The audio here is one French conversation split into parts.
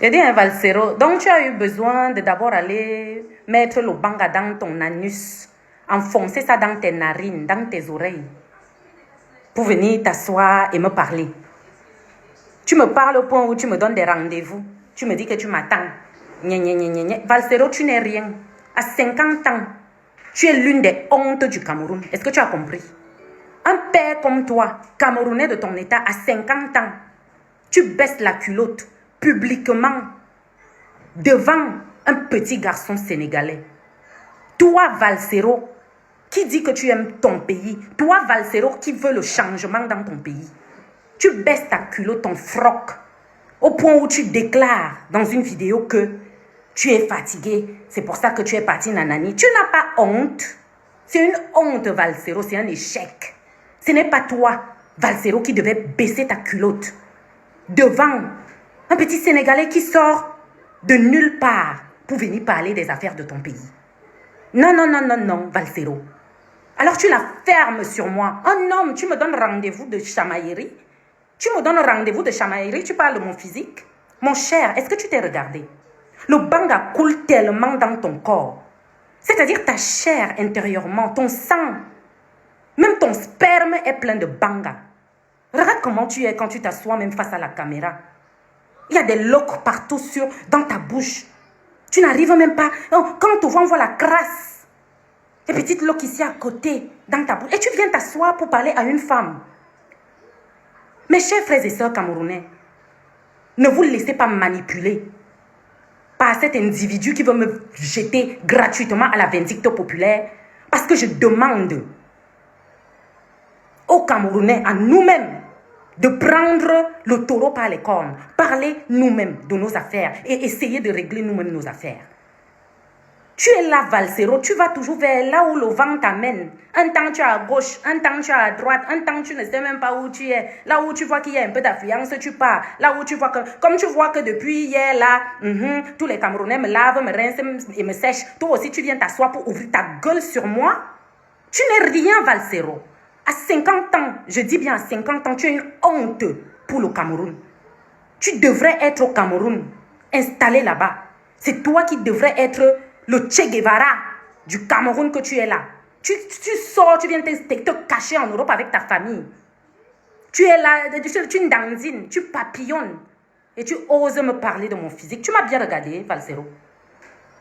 J'ai dit un Valsero, donc tu as eu besoin de d'abord aller mettre le banga dans ton anus, enfoncer ça dans tes narines, dans tes oreilles, pour venir t'asseoir et me parler. Tu me parles au point où tu me donnes des rendez-vous. Tu me dis que tu m'attends. Valsero, tu n'es rien. À 50 ans, tu es l'une des hontes du Cameroun. Est-ce que tu as compris? Un père comme toi, Camerounais de ton état, à 50 ans, tu baisses la culotte publiquement devant un petit garçon sénégalais. Toi, Valsero, qui dit que tu aimes ton pays. Toi, Valsero, qui veut le changement dans ton pays. Tu baisses ta culotte, ton froc, au point où tu déclares dans une vidéo que tu es fatigué. C'est pour ça que tu es parti nanani. Tu n'as pas honte. C'est une honte, Valsero. C'est un échec. Ce n'est pas toi, Valsero, qui devait baisser ta culotte devant un petit Sénégalais qui sort de nulle part pour venir parler des affaires de ton pays. Non, non, non, non, non, Valsero. Alors tu la fermes sur moi. Un homme, tu me donnes rendez-vous de chamaillerie. Tu me donnes rendez-vous de chamaillerie, tu parles de mon physique. Mon cher, est-ce que tu t'es regardé? Le banga coule tellement dans ton corps. C'est-à-dire ta chair intérieurement, ton sang, même ton sperme est plein de banga. Regarde comment tu es quand tu t'assois même face à la caméra. Il y a des loques partout dans ta bouche. Tu n'arrives même pas. Quand on te voit, on voit la crasse. Des petites loques ici à côté, dans ta bouche. Et tu viens t'asseoir pour parler à une femme. Mes chers frères et sœurs camerounais, ne vous laissez pas manipuler par cet individu qui veut me jeter gratuitement à la vindicte populaire parce que je demande aux Camerounais, à nous-mêmes, de prendre le taureau par les cornes, parler nous-mêmes de nos affaires et essayer de régler nous-mêmes nos affaires. Tu es là, Valsero, tu vas toujours vers là où le vent t'amène. Un temps tu es à gauche, un temps tu es à droite, un temps tu ne sais même pas où tu es. Là où tu vois qu'il y a un peu d'affluence, tu pars. Là où tu vois que, comme tu vois que depuis hier, là, tous les Camerounais me lavent, me rincent et me sèchent. Toi aussi, tu viens t'asseoir pour ouvrir ta gueule sur moi. Tu n'es rien, Valsero. À 50 ans, je dis bien à 50 ans, tu es une honte pour le Cameroun. Tu devrais être au Cameroun, installé là-bas. C'est toi qui devrais être le Che Guevara du Cameroun que tu es là. Tu sors, tu viens te cacher en Europe avec ta famille. Tu es là, tu dandines, tu papillonnes. Et tu oses me parler de mon physique. Tu m'as bien regardé, Valsero.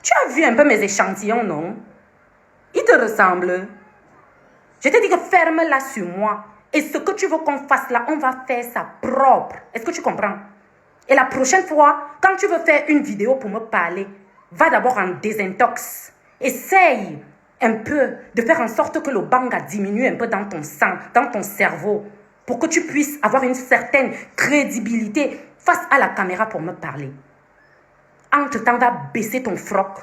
Tu as vu un peu mes échantillons, non? Ils te ressemblent. Je t'ai dit que ferme-la sur moi. Et ce que tu veux qu'on fasse là, on va faire ça propre. Est-ce que tu comprends? Et la prochaine fois, quand tu veux faire une vidéo pour me parler, va d'abord en désintox. Essaye un peu de faire en sorte que le banga diminue un peu dans ton sang, dans ton cerveau, pour que tu puisses avoir une certaine crédibilité face à la caméra pour me parler. Entre-temps, va baisser ton froc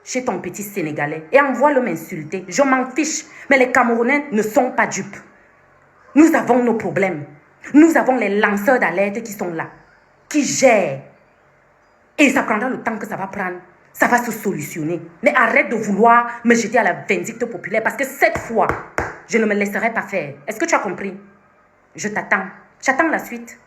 chez ton petit Sénégalais et envoie-le m'insulter. Je m'en fiche, mais les Camerounais ne sont pas dupes. Nous avons nos problèmes. Nous avons les lanceurs d'alerte qui sont là, qui gèrent. Et ça prendra le temps que ça va prendre. Ça va se solutionner. Mais arrête de vouloir me jeter à la vindicte populaire parce que cette fois, je ne me laisserai pas faire. Est-ce que tu as compris? Je t'attends. J'attends la suite.